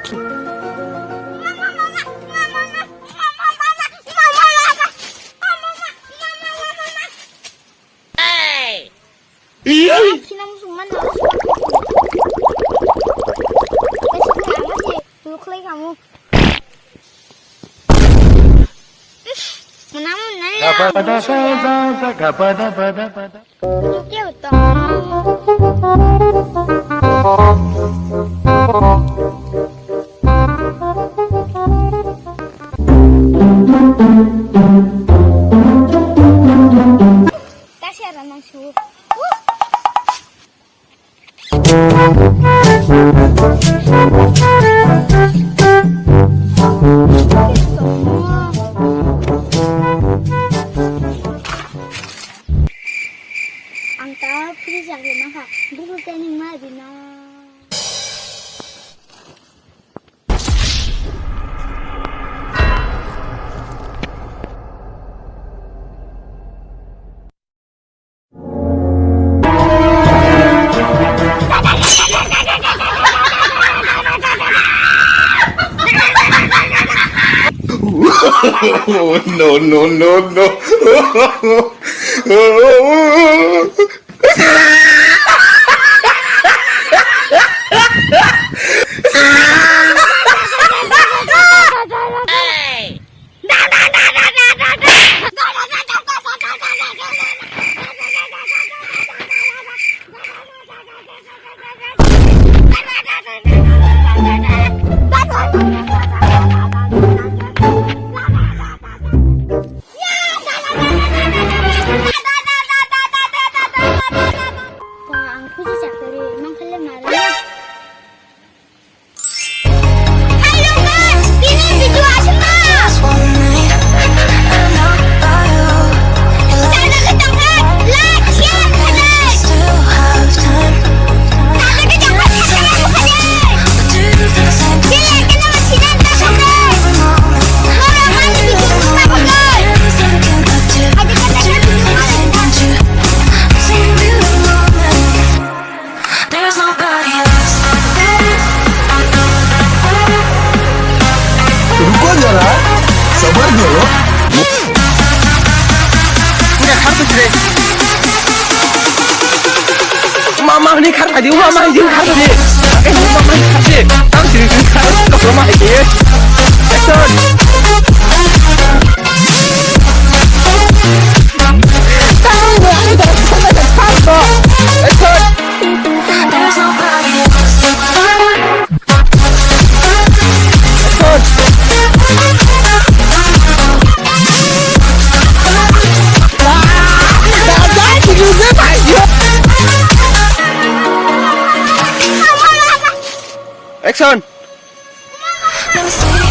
Akhirnya musuhan harus peluk lagi kamu. Peluknya kasihan langsung. Angka please jangan maka Google training mah bina. No, no, no, no. sabar dulu. Udah kartu deh. Mama ini kartu di mama ini kartu di. Mama ini kartu. Tahu sih kartu ke rumah ini. Action. Tahu nggak ada sampai kartu. Action. Action!